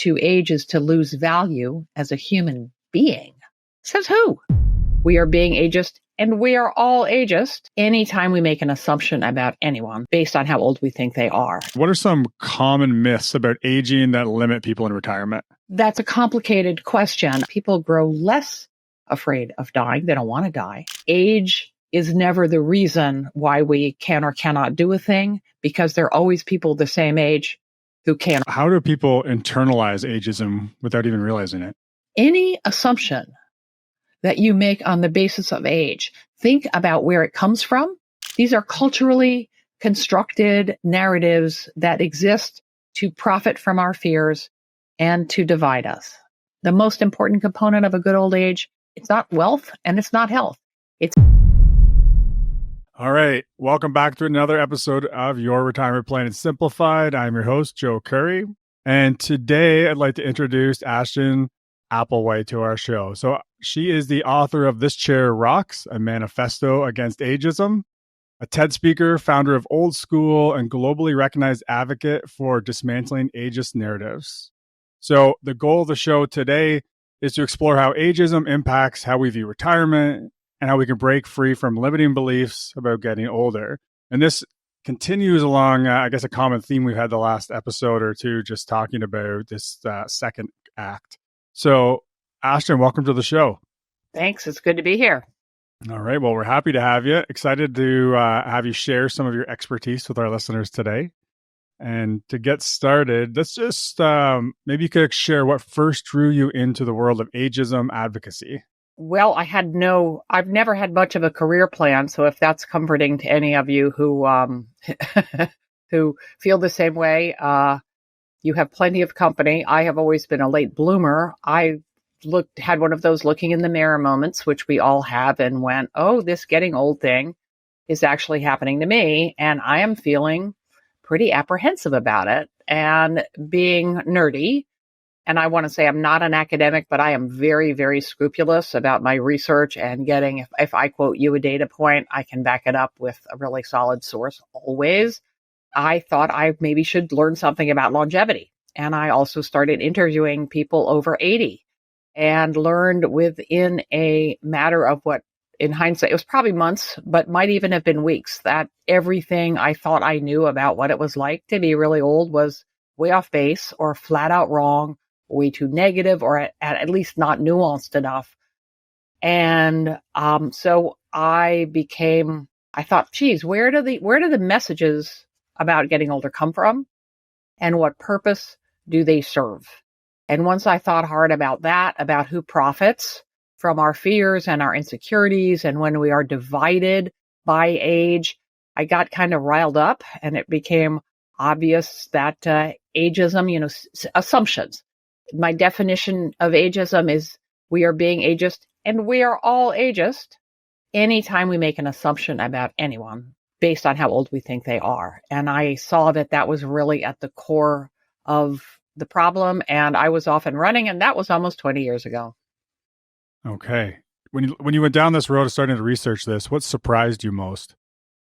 to age is to lose value as a human being. Says who? We are being ageist, and we are all ageist anytime we make an assumption about anyone based on how old we think they are. What are some common myths about aging that limit people in retirement? That's a complicated question. People grow less afraid of dying. They don't want to die. Age is never the reason why we can or cannot do a thing, because there are always people the same age who can. How do people internalize ageism without even realizing it? Any assumption that you make on the basis of age, think about where it comes from. These are culturally constructed narratives that exist to profit from our fears and to divide us. The most important component of a good old age, it's not wealth and it's not health. All right. Welcome back to another episode of Your Retirement Planning Simplified. I'm your host, Joe Curry. And today I'd like to introduce Ashton Applewhite to our show. So she is the author of This Chair Rocks, a manifesto against ageism, a TED speaker, founder of Old School, and globally recognized advocate for dismantling ageist narratives. So the goal of the show today is to explore how ageism impacts how we view retirement and how we can break free from limiting beliefs about getting older. And this continues along, I guess, a common theme we've had the last episode or two, just talking about this second act. So, Ashton, welcome to the show. Thanks. It's good to be here. All right. Well, we're happy to have you. Excited to have you share some of your expertise with our listeners today. And to get started, let's just maybe you could share what first drew you into the world of ageism advocacy. Well, I've never had much of a career plan. So if that's comforting to any of you who who feel the same way, you have plenty of company. I have always been a late bloomer. I had one of those looking in the mirror moments, which we all have, and went, oh, this getting old thing is actually happening to me. And I am feeling pretty apprehensive about it and being nerdy. And I want to say I'm not an academic, but I am very, very scrupulous about my research and getting, if I quote you a data point, I can back it up with a really solid source always. I thought I maybe should learn something about longevity. And I also started interviewing people over 80 and learned within a matter of what, in hindsight, it was probably months, but might even have been weeks, that everything I thought I knew about what it was like to be really old was way off base or flat out wrong, way too negative, or at least not nuanced enough. And so I thought, geez, where do the messages about getting older come from, and what purpose do they serve? And once I thought hard about that, about who profits from our fears and our insecurities, and when we are divided by age, I got kind of riled up, and it became obvious that ageism, assumptions. My definition of ageism is we are being ageist, and we are all ageist anytime we make an assumption about anyone based on how old we think they are. And I saw that was really at the core of the problem, and I was off and running, and that was almost 20 years ago. Okay. When you went down this road of starting to research this, what surprised you most?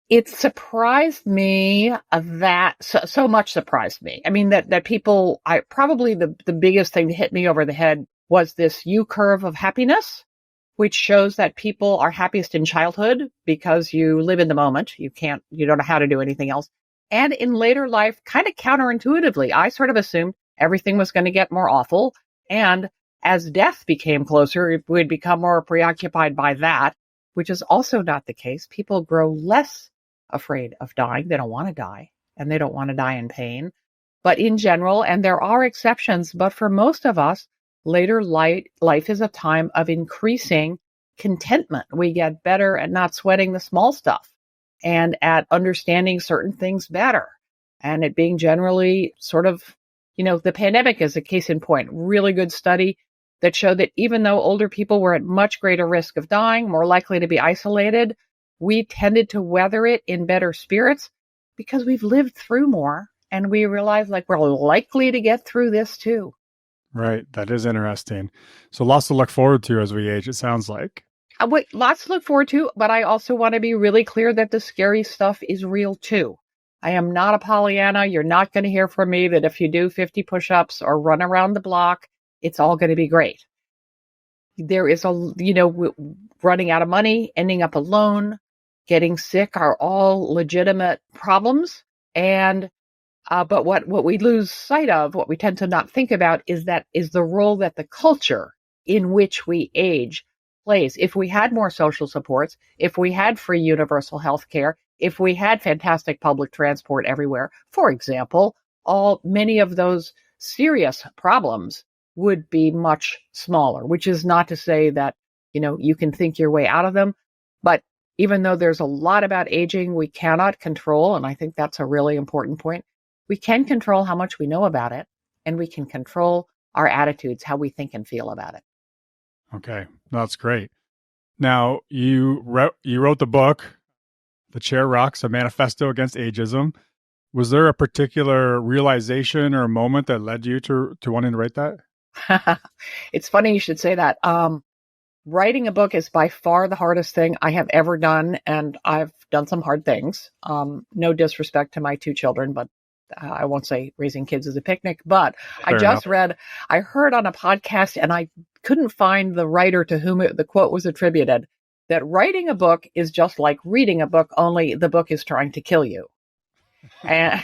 It surprised me that so much surprised me. I mean, that people, probably the biggest thing that hit me over the head was this U curve of happiness, which shows that people are happiest in childhood because you live in the moment. You don't know how to do anything else. And in later life, kind of counterintuitively, I sort of assumed everything was going to get more awful. And as death became closer, we'd become more preoccupied by that, which is also not the case. People grow less afraid of dying. They don't want to die, and they don't want to die in pain. But in general, and there are exceptions, but for most of us, later life is a time of increasing contentment. We get better at not sweating the small stuff and at understanding certain things better, and it being generally sort of, the pandemic is a case in point. Really good study that showed that even though older people were at much greater risk of dying, more likely to be isolated, we tended to weather it in better spirits because we've lived through more, and we realize we're likely to get through this too. Right. That is interesting. So lots to look forward to as we age, it sounds like. Lots to look forward to, but I also want to be really clear that the scary stuff is real too. I am not a Pollyanna. You're not going to hear from me that if you do 50 push-ups or run around the block, it's all going to be great. There is running out of money, ending up alone, getting sick are all legitimate problems. And but what we lose sight of, what we tend to not think about, is the role that the culture in which we age plays. If we had more social supports, if we had free universal health care, if we had fantastic public transport everywhere, for example, many of those serious problems would be much smaller, which is not to say that, you can think your way out of them. But even though there's a lot about aging we cannot control, and I think that's a really important point, we can control how much we know about it, and we can control our attitudes, how we think and feel about it. Okay, that's great. Now, you wrote the book, The Chair Rocks, A Manifesto Against Ageism. Was there a particular realization or moment that led you to wanting to write that? It's funny you should say that. Writing a book is by far the hardest thing I have ever done, and I've done some hard things. No disrespect to my two children, but I won't say raising kids is a picnic. But I heard on a podcast, and I couldn't find the writer to whom the quote was attributed, that writing a book is just like reading a book, only the book is trying to kill you. And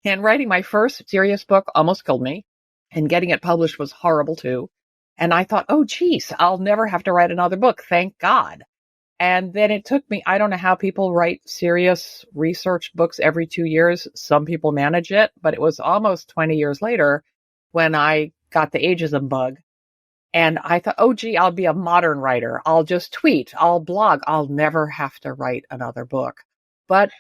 writing my first serious book almost killed me, and getting it published was horrible too. And I thought, oh, geez, I'll never have to write another book. Thank God. And then it took me, I don't know how people write serious research books every 2 years. Some people manage it, but it was almost 20 years later when I got the ageism bug. And I thought, oh, gee, I'll be a modern writer. I'll just tweet. I'll blog. I'll never have to write another book. But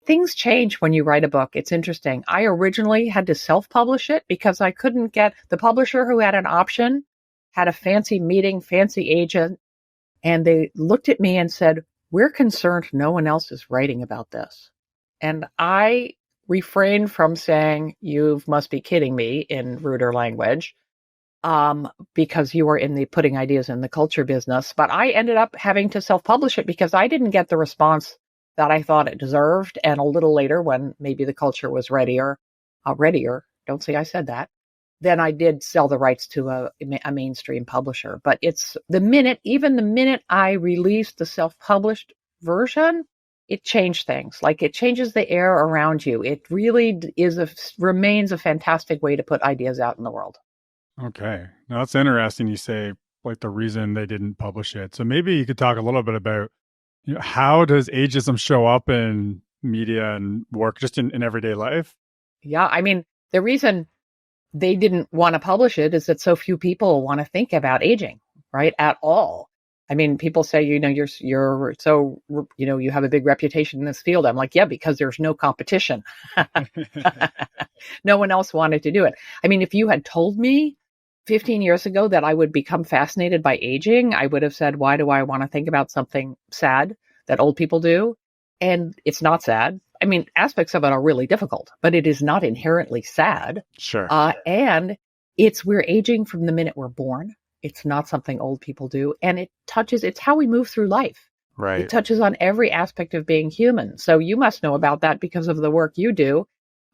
things change when you write a book. It's interesting. I originally had to self-publish it because I couldn't get the publisher who had an option, had a fancy meeting, fancy agent, and they looked at me and said, we're concerned no one else is writing about this. And I refrained from saying, you must be kidding me, in ruder language, because you are in the putting ideas in the culture business. But I ended up having to self-publish it because I didn't get the response that I thought it deserved. And a little later, when maybe the culture was readier, don't say I said that, then I did sell the rights to a mainstream publisher. But even the minute I released the self-published version, it changed things. Like, it changes the air around you. It really remains a fantastic way to put ideas out in the world. Okay. Now, that's interesting. You say, like, the reason they didn't publish it. So maybe you could talk a little bit about, how does ageism show up in media and work, just in everyday life? Yeah. I mean, the reason they didn't want to publish it is that so few people want to think about aging, right? At all. I mean, people say, you're so, you have a big reputation in this field. I'm like, yeah, because there's no competition. No one else wanted to do it. I mean, if you had told me 15 years ago that I would become fascinated by aging, I would have said, why do I want to think about something sad that old people do? And it's not sad. I mean, aspects of it are really difficult, but it is not inherently sad. Sure. And we're aging from the minute we're born. It's not something old people do. And it's how we move through life. Right. It touches on every aspect of being human. So you must know about that because of the work you do.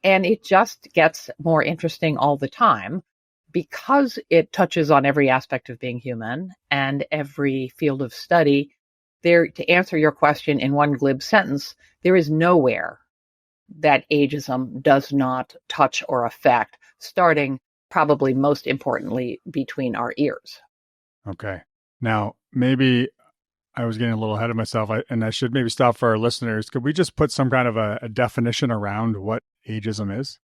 And it just gets more interesting all the time because it touches on every aspect of being human and every field of study. To answer your question in one glib sentence, there is nowhere that ageism does not touch or affect, starting probably most importantly between our ears. Okay. Now, maybe I was getting a little ahead of myself, and I should maybe stop for our listeners. Could we just put some kind of a definition around what ageism is?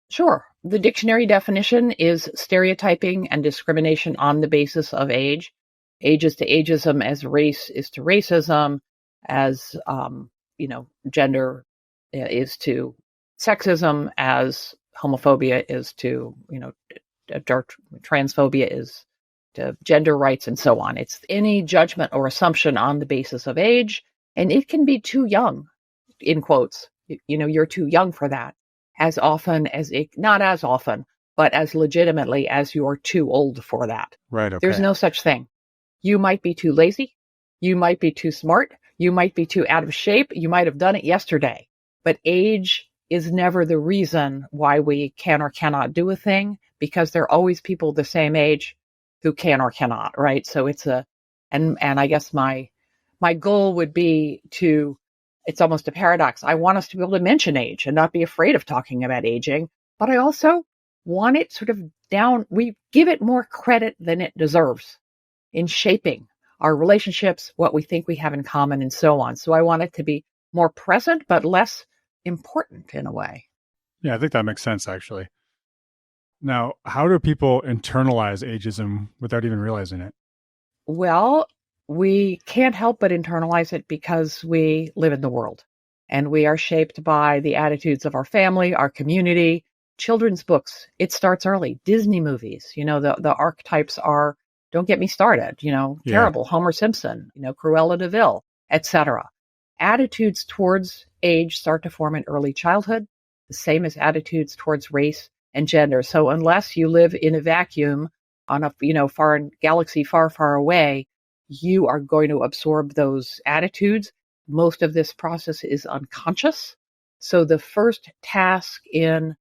Sure. The dictionary definition is stereotyping and discrimination on the basis of age. Age is to ageism as race is to racism, as, gender is to sexism, as homophobia is to, transphobia is to gender rights, and so on. It's any judgment or assumption on the basis of age, and it can be too young, in quotes. You're too young for that. Not as often, but as legitimately as you're too old for that. Right. Okay. There's no such thing. You might be too lazy. You might be too smart. You might be too out of shape. You might have done it yesterday. But age is never the reason why we can or cannot do a thing, because there are always people the same age who can or cannot, right? So and I guess my goal would be it's almost a paradox. I want us to be able to mention age and not be afraid of talking about aging, but I also want it sort of we give it more credit than it deserves in shaping our relationships, what we think we have in common, and so on. So I want it to be more present, but less important in a way. Yeah, I think that makes sense, actually. Now, how do people internalize ageism without even realizing it? Well, we can't help but internalize it because we live in the world and we are shaped by the attitudes of our family, our community, children's books. It starts early. Disney movies, the archetypes are, don't get me started, terrible. Homer Simpson, Cruella de Vil, etc. Attitudes towards age start to form in early childhood, the same as attitudes towards race and gender. So unless you live in a vacuum on a foreign galaxy far, far away, you are going to absorb those attitudes. Most of this process is unconscious. So the first task in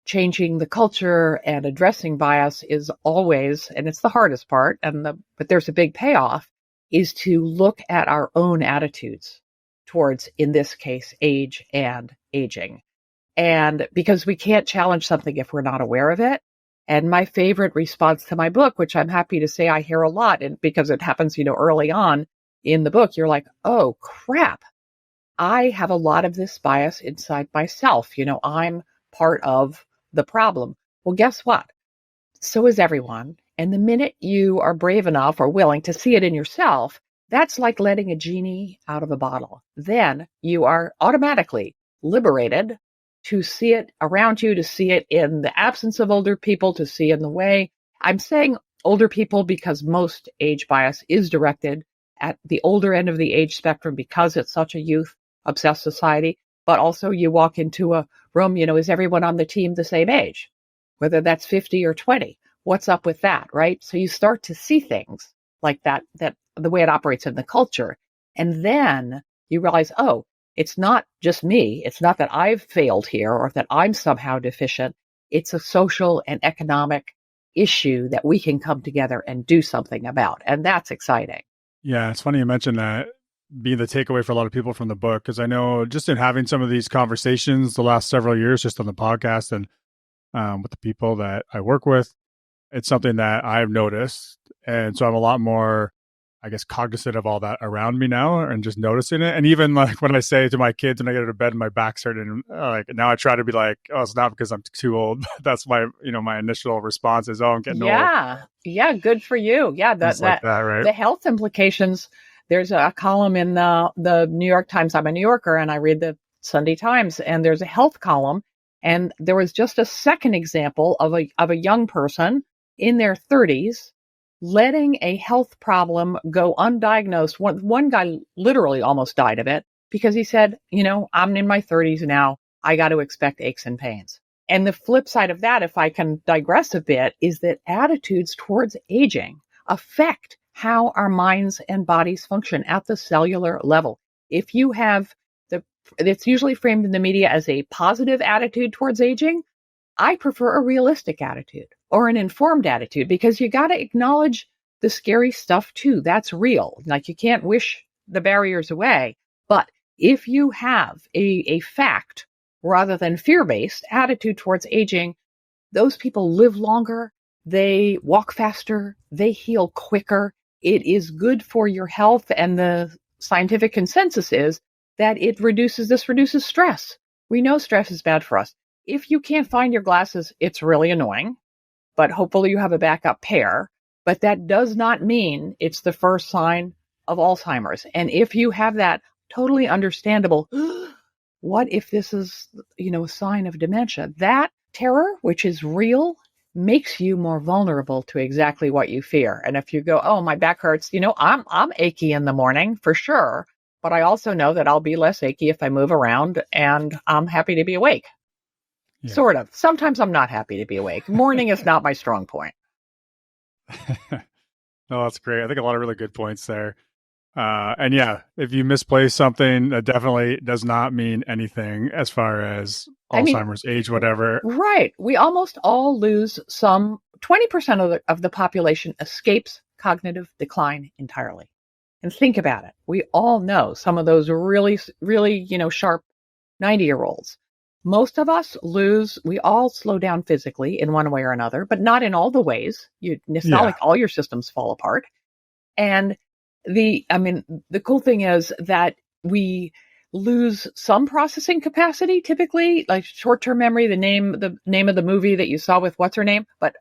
changing the culture and addressing bias is always, and it's the hardest part, but there's a big payoff, is to look at our own attitudes towards, in this case, age and aging. And because we can't challenge something if we're not aware of it. And my favorite response to my book, which I'm happy to say I hear a lot, and because it happens, early on in the book, you're like, oh crap, I have a lot of this bias inside myself. I'm part of the problem. Well, guess what? So is everyone. And the minute you are brave enough or willing to see it in yourself, that's like letting a genie out of a bottle. Then you are automatically liberated to see it around you, to see it in the absence of older people, to see in the way. I'm saying older people because most age bias is directed at the older end of the age spectrum because it's such a youth-obsessed society. But also you walk into a room, is everyone on the team the same age? Whether that's 50 or 20. What's up with that, right? So you start to see things like that the way it operates in the culture. And then you realize, oh, it's not just me. It's not that I've failed here or that I'm somehow deficient. It's a social and economic issue that we can come together and do something about. And that's exciting. Yeah, it's funny you mentioned that being the takeaway for a lot of people from the book, because I know just in having some of these conversations the last several years, just on the podcast and with the people that I work with, it's something that I've noticed. And so I'm a lot more, I guess, cognizant of all that around me now and just noticing it. And even like when I say to my kids when I get out of bed and my back's hurting, like now I try to be like, oh, it's not because I'm too old. That's my, my initial response is, oh, I'm getting old. Yeah. Good for you. Yeah. Like that, right? The health implications. There's a column in the New York Times. I'm a New Yorker and I read the Sunday Times, and there's a health column. And there was just a second example of a young person in their 30s letting a health problem go undiagnosed. One guy literally almost died of it because he said, I'm in my 30s now. I got to expect aches and pains. And the flip side of that, if I can digress a bit, is that attitudes towards aging affect how our minds and bodies function at the cellular level. If you have it's usually framed in the media as a positive attitude towards aging. I prefer a realistic attitude or an informed attitude because you got to acknowledge the scary stuff too. That's real. Like you can't wish the barriers away. But if you have a fact rather than fear-based attitude towards aging, those people live longer, they walk faster, they heal quicker. It is good for your health, and the scientific consensus is that it reduces stress. We know stress is bad for us. If you can't find your glasses, it's really annoying, but hopefully you have a backup pair. But that does not mean it's the first sign of Alzheimer's. And if you have that totally understandable, what if this is, a sign of dementia? That terror, which is real, makes you more vulnerable to exactly what you fear. And if you go, oh, my back hurts, I'm achy in the morning for sure. But I also know that I'll be less achy if I move around, and I'm happy to be awake. Yeah. Sort of. Sometimes I'm not happy to be awake. Morning is not my strong point. No, that's great. I think a lot of really good points there. And yeah, if you misplace something, that definitely does not mean anything as far as I mean, Alzheimer's, age, whatever. right. We almost all lose some 20% of the population escapes cognitive decline entirely. And think about it. We all know some of those really, really, sharp 90-year-olds. Most of us we all slow down physically in one way or another, but not in all the ways. It's not like all your systems fall apart. And the cool thing is that we lose some processing capacity, typically, like short-term memory, the name of the movie that you saw with what's her name. But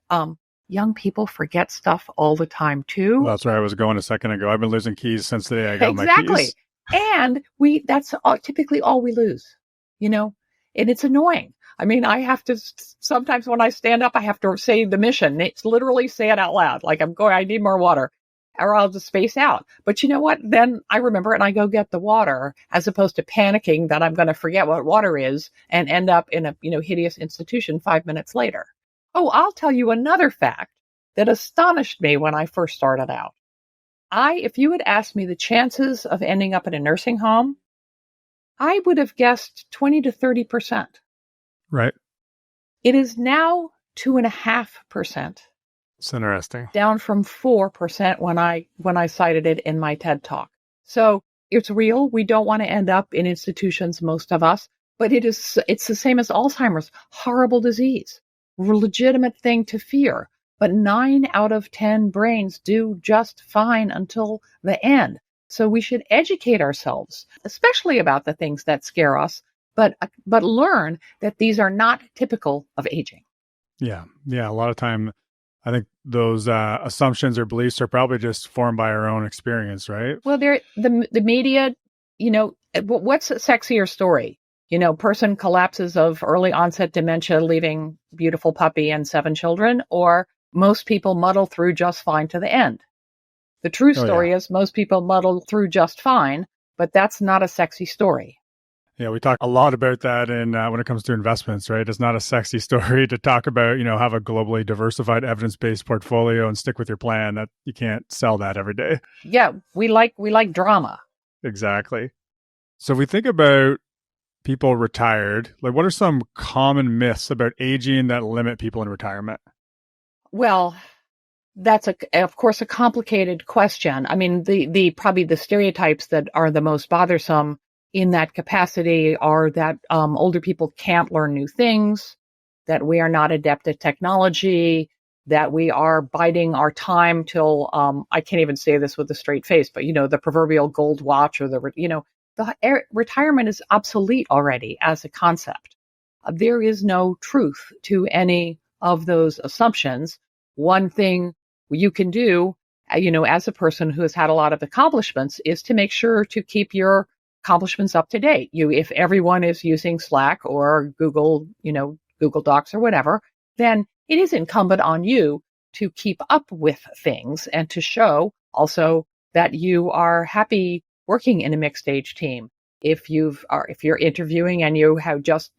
young people forget stuff all the time too. Well, that's where I was going a second ago. I've been losing keys since the day I got my keys. And that's typically all we lose, and it's annoying. I mean, I have to, sometimes when I stand up, I have to say the mission. It's literally say it out loud. Like I need more water, or I'll just space out. But you know what? Then I remember it and I go get the water, as opposed to panicking that I'm going to forget what water is and end up in a, hideous institution 5 minutes later. Oh, I'll tell you another fact that astonished me when I first started out. If you had asked me the chances of ending up in a nursing home, I would have guessed 20 to 30%. Right. It is now 2.5%. It's interesting. Down from 4% when I cited it in my TED Talk. So it's real. We don't want to end up in institutions, most of us, but it's the same as Alzheimer's. Horrible disease. Legitimate thing to fear. But 9 out of 10 brains do just fine until the end. So we should educate ourselves, especially about the things that scare us, but learn that these are not typical of aging. Yeah. A lot of time, I think those assumptions or beliefs are probably just formed by our own experience, right? Well, the media, what's a sexier story? Person collapses of early onset dementia, leaving beautiful puppy and 7 children, or most people muddle through just fine to the end. The true story is most people muddle through just fine, but that's not a sexy story. Yeah, we talk a lot about that when it comes to investments, right? It's not a sexy story to talk about, have a globally diversified evidence-based portfolio and stick with your plan. That you can't sell that every day. Yeah, we like drama. Exactly. So if we think about people retired, like what are some common myths about aging that limit people in retirement? Well, that's of course a complicated question. I mean, probably the stereotypes that are the most bothersome in that capacity are that older people can't learn new things, that we are not adept at technology, that we are biding our time till I can't even say this with a straight face, but the proverbial gold watch, or the retirement is obsolete already as a concept. There is no truth to any of those assumptions. One thing you can do, as a person who has had a lot of accomplishments, is to make sure to keep your accomplishments up to date. If everyone is using Slack or Google Docs or whatever, then it is incumbent on you to keep up with things and to show also that you are happy working in a mixed age team. If you're interviewing and you have just,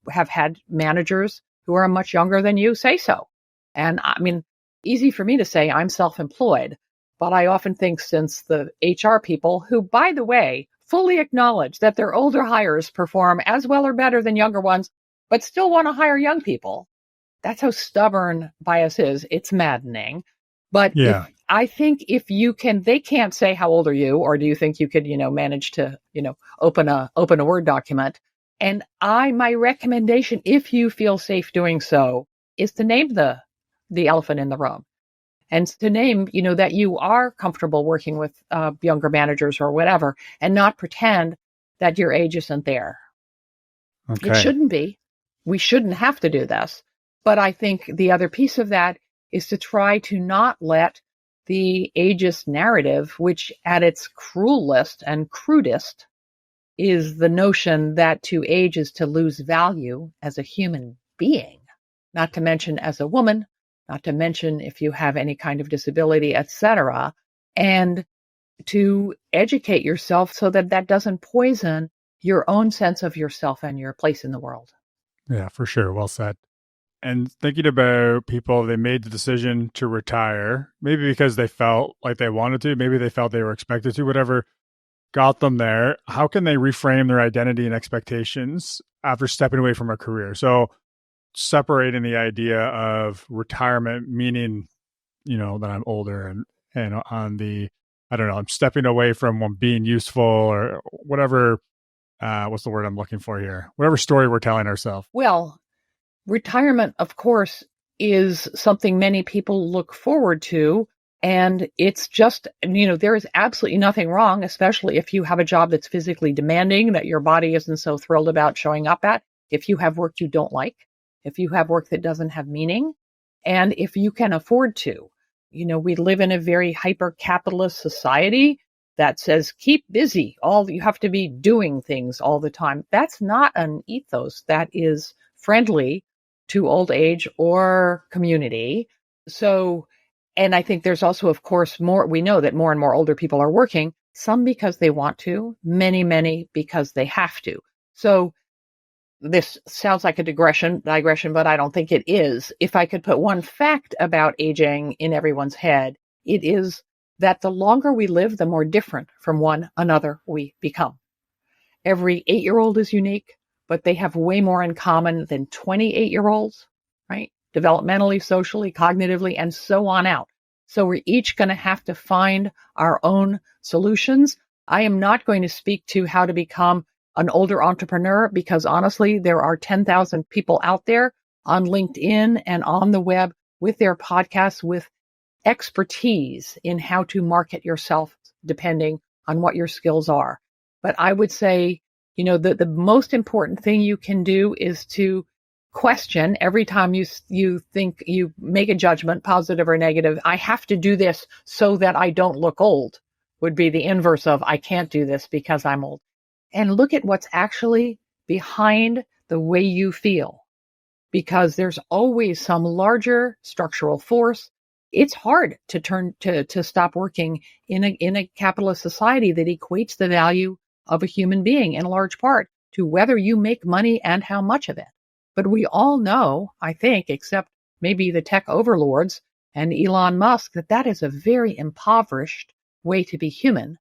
have had managers who are much younger than you, say so. And I mean, easy for me to say I'm self-employed, but I often think, since the HR people, who, by the way, fully acknowledge that their older hires perform as well or better than younger ones, but still want to hire young people. That's how stubborn bias is. It's maddening. But yeah. I think they can't say, how old are you? Or do you think you could, manage to, open a Word document? And my recommendation, if you feel safe doing so, is to name the elephant in the room. And to name, that you are comfortable working with younger managers or whatever, and not pretend that your age isn't there. Okay. It shouldn't be. We shouldn't have to do this. But I think the other piece of that is to try to not let the ageist narrative, which at its cruelest and crudest is the notion that to age is to lose value as a human being, not to mention as a woman, not to mention if you have any kind of disability, etc., and to educate yourself so that doesn't poison your own sense of yourself and your place in the world. Yeah, for sure. Well said. And thinking about people, they made the decision to retire, maybe because they felt like they wanted to, maybe they felt they were expected to, whatever got them there. How can they reframe their identity and expectations after stepping away from a career? So separating the idea of retirement, meaning, that I'm older and on the, I don't know, I'm stepping away from being useful or whatever. What's the word I'm looking for here? Whatever story we're telling ourselves. Well, retirement, of course, is something many people look forward to. And it's just, there is absolutely nothing wrong, especially if you have a job that's physically demanding that your body isn't so thrilled about showing up at. If you have work you don't like, if you have work that doesn't have meaning, and if you can afford to. We live in a very hyper-capitalist society that says, keep busy. You have to be doing things all the time. That's not an ethos that is friendly to old age or community. So, and I think there's also, of course, we know that more and more older people are working, some because they want to, many because they have to. So this sounds like a digression, but I don't think it is. If I could put one fact about aging in everyone's head, it is that the longer we live, the more different from one another we become. Every 8-year-old is unique, but they have way more in common than 28-year-olds, right? Developmentally, socially, cognitively, and so on out. So we're each going to have to find our own solutions. I am not going to speak to how to become an older entrepreneur because honestly, there are 10,000 people out there on LinkedIn and on the web with their podcasts with expertise in how to market yourself depending on what your skills are. But I would say, the most important thing you can do is to question every time you think you make a judgment, positive or negative. I have to do this so that I don't look old would be the inverse of I can't do this because I'm old. And look at what's actually behind the way you feel, because there's always some larger structural force. It's hard to stop working in a capitalist society that equates the value of a human being in large part to whether you make money and how much of it. But we all know, I think, except maybe the tech overlords and Elon Musk, that is a very impoverished way to be human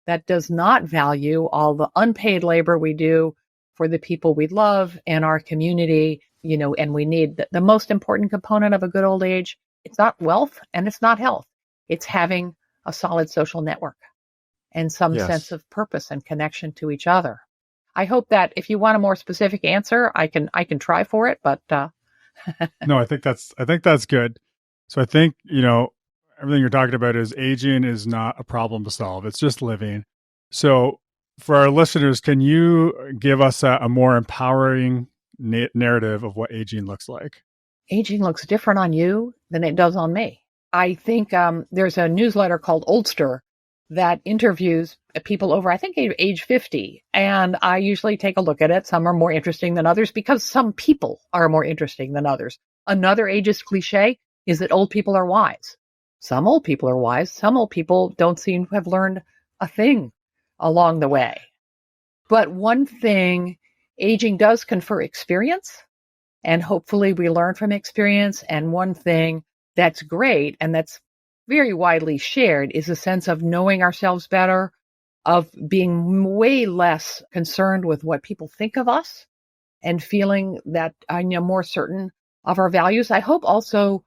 that does not value all the unpaid labor we do for the people we love and our community, and we need the most important component of a good old age. It's not wealth and it's not health. It's having a solid social network and some sense of purpose and connection to each other. I hope that if you want a more specific answer, I can try for it, but No, I think that's good. So I think, everything you're talking about is aging is not a problem to solve. It's just living. So for our listeners, can you give us a more empowering narrative of what aging looks like? Aging looks different on you than it does on me. I think there's a newsletter called Oldster that interviews people over, I think, age 50. And I usually take a look at it. Some are more interesting than others because some people are more interesting than others. Another ageist cliche is that old people are wise. Some old people are wise. Some old people don't seem to have learned a thing along the way. But one thing, aging does confer experience, and hopefully we learn from experience. And one thing that's great and that's very widely shared is a sense of knowing ourselves better, of being way less concerned with what people think of us, and feeling that I know more certain of our values. I hope also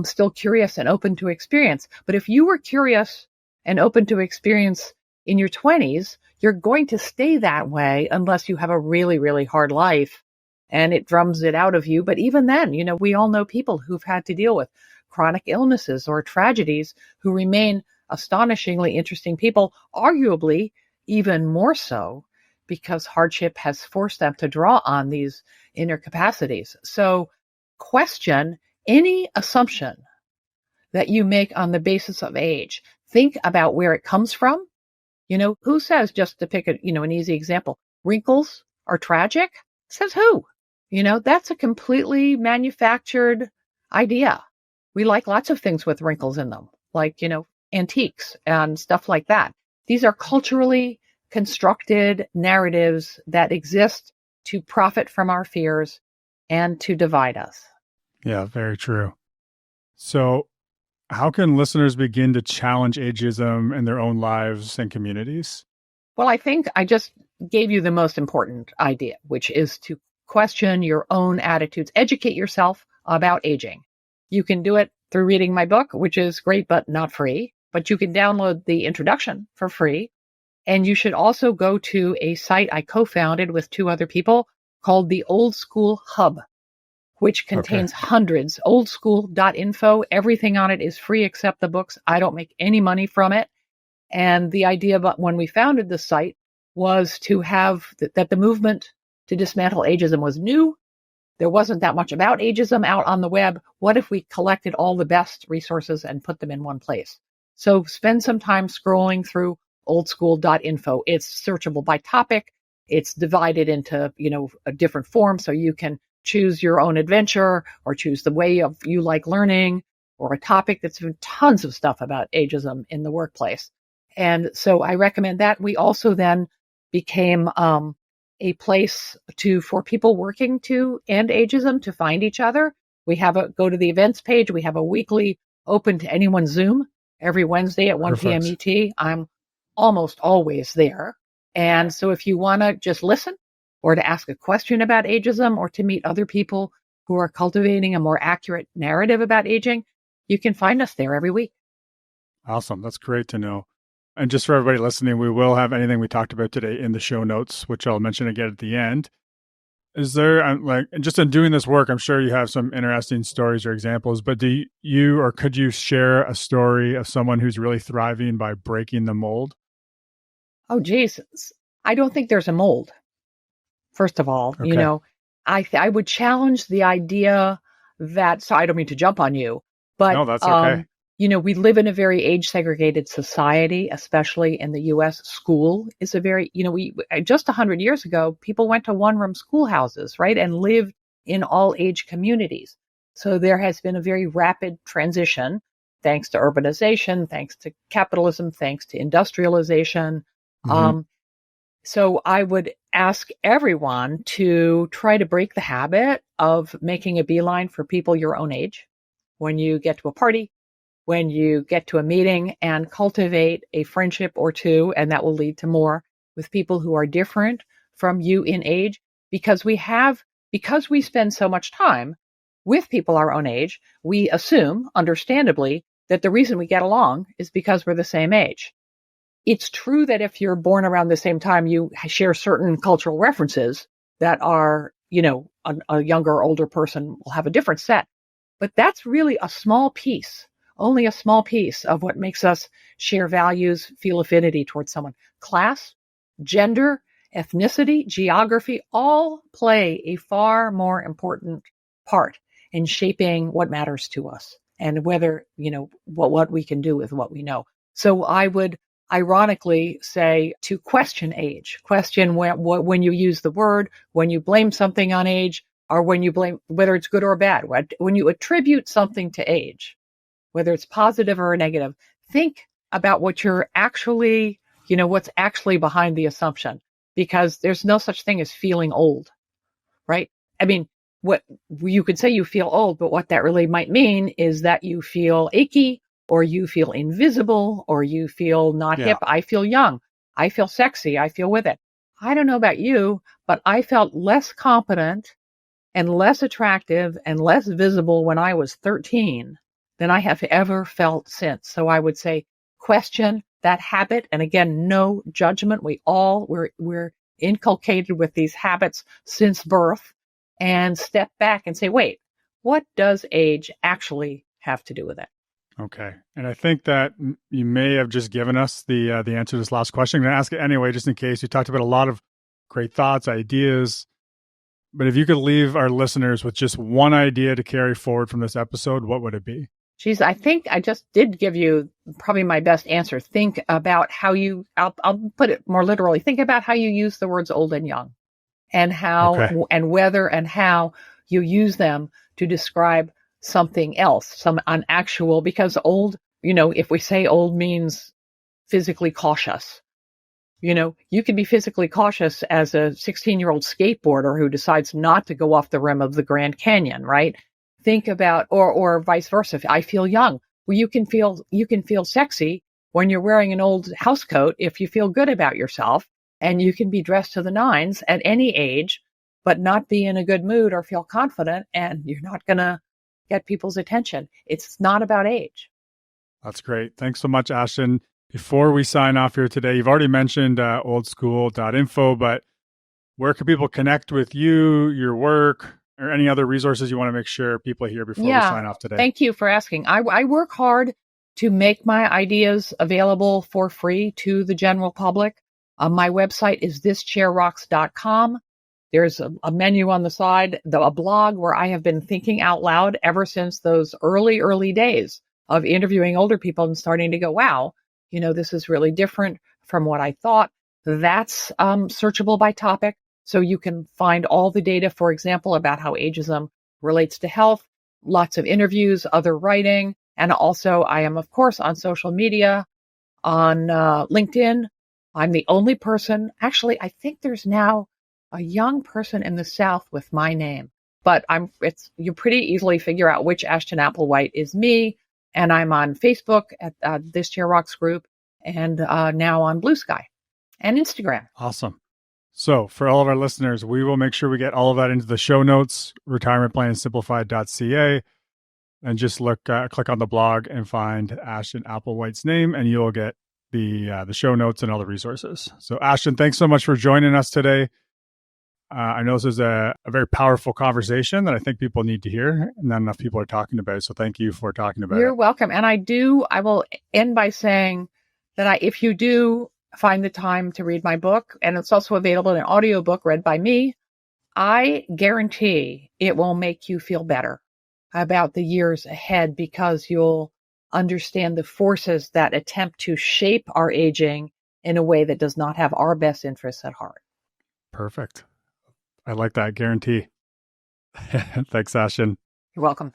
still curious and open to experience. But if you were curious and open to experience in your 20s, you're going to stay that way unless you have a really, really hard life and it drums it out of you. But even then, we all know people who've had to deal with chronic illnesses or tragedies who remain astonishingly interesting people, arguably even more so because hardship has forced them to draw on these inner capacities. So question any assumption that you make on the basis of age. Think about where it comes from. Who says, just to pick an easy example, wrinkles are tragic? Says who? That's a completely manufactured idea. We like lots of things with wrinkles in them, like, antiques and stuff like that. These are culturally constructed narratives that exist to profit from our fears and to divide us. Yeah, very true. So, how can listeners begin to challenge ageism in their own lives and communities? Well, I think I just gave you the most important idea, which is to question your own attitudes, educate yourself about aging. You can do it through reading my book, which is great, but not free. But you can download the introduction for free. And you should also go to a site I co-founded with two other people called the Old School Hub, which Okay. contains hundreds, oldschool.info. Everything on it is free except the books. I don't make any money from it. And the idea about when we founded the site was to have that the movement to dismantle ageism was new. There wasn't that much about ageism out on the web. What if we collected all the best resources and put them in one place? So spend some time scrolling through oldschool.info. It's searchable by topic. It's divided into, a different form. So you can choose your own adventure or choose the way of you like learning or a topic. That's tons of stuff about ageism in the workplace. And so I recommend that. We also then became a place for people working to end ageism to find each other. We have go to the events page. We have a weekly open to anyone Zoom every Wednesday at 1 p.m. Perfect. ET. I'm almost always there. And so if you want to just listen or to ask a question about ageism or to meet other people who are cultivating a more accurate narrative about aging, you can find us there every week. Awesome. That's great to know. And just for everybody listening, we will have anything we talked about today in the show notes, which I'll mention again at the end. Is there, just in doing this work, I'm sure you have some interesting stories or examples, but do you or could you share a story of someone who's really thriving by breaking the mold? Oh, Jesus. I don't think there's a mold. First of all, Okay. I would challenge the idea that, so I don't mean to jump on you, but, No, that's okay. we live in a very age segregated society, especially in the US. School is a very, just 100 years ago, people went to one room schoolhouses, right? And lived in all age communities. So there has been a very rapid transition thanks to urbanization, thanks to capitalism, thanks to industrialization. Mm-hmm. So I would ask everyone to try to break the habit of making a beeline for people your own age when you get to a party, when you get to a meeting, and cultivate a friendship or two, and that will lead to more with people who are different from you in age, because we spend so much time with people our own age, we assume, understandably, that the reason we get along is because we're the same age. It's true that if you're born around the same time, you share certain cultural references that are, a younger or older person will have a different set. But that's really a small piece, only a small piece of what makes us share values, feel affinity towards someone. Class, gender, ethnicity, geography all play a far more important part in shaping what matters to us and whether, what we can do with what we know. So I would ironically say to question age, question when you use the word, when you blame something on age, or when you blame whether it's good or bad, when you attribute something to age, whether it's positive or negative, think about what you're actually, what's actually behind the assumption, because there's no such thing as feeling old, right? I mean, what you could say you feel old, but what that really might mean is that you feel achy, or you feel invisible, or you feel not Yeah. hip. I feel young. I feel sexy. I feel with it. I don't know about you, but I felt less competent and less attractive and less visible when I was 13 than I have ever felt since. So I would say question that habit. And again, no judgment. We're inculcated with these habits since birth, and step back and say, wait, what does age actually have to do with it? Okay. And I think that you may have just given us the answer to this last question. I'm going to ask it anyway, just in case. You talked about a lot of great thoughts, ideas. But if you could leave our listeners with just one idea to carry forward from this episode, what would it be? Geez, I think I just did give you probably my best answer. Think about how I'll put it more literally. Think about how you use the words old and young, and how, and whether and how you use them to describe something else, an actual, because old, if we say old means physically cautious, you can be physically cautious as a 16-year-old skateboarder who decides not to go off the rim of the Grand Canyon, right? think about, or vice versa. If I feel young, well, you can feel sexy when you're wearing an old house coat if you feel good about yourself, and you can be dressed to the nines at any age, but not be in a good mood or feel confident, and you're not going to get people's attention. It's not about age. That's great. Thanks so much, Ashton. Before we sign off here today, you've already mentioned oldschool.info, but where can people connect with you, your work, or any other resources you want to make sure people hear before we sign off today? Thank you for asking. I work hard to make my ideas available for free to the general public. My website is thischairrocks.com. There's a menu on the side, a blog where I have been thinking out loud ever since those early days of interviewing older people and starting to go, wow, this is really different from what I thought. That's searchable by topic. So you can find all the data, for example, about how ageism relates to health, lots of interviews, other writing. And also I am, of course, on social media, on LinkedIn. I'm the only person, actually, I think there's now a young person in the South with my name, but you pretty easily figure out which Ashton Applewhite is me. And I'm on Facebook at This Chair Rocks group, and now on Blue Sky and Instagram. Awesome. So for all of our listeners, we will make sure we get all of that into the show notes, retirementplanningsimplified.ca, and just click on the blog and find Ashton Applewhite's name, and you'll get the show notes and all the resources. So Ashton, thanks so much for joining us today. I know this is a very powerful conversation that I think people need to hear, and not enough people are talking about it. So thank you for talking about it. You're welcome. And I will end by saying that if you do find the time to read my book, and it's also available in an audiobook read by me, I guarantee it will make you feel better about the years ahead, because you'll understand the forces that attempt to shape our aging in a way that does not have our best interests at heart. Perfect. I like that guarantee. Thanks, Ashton. You're welcome.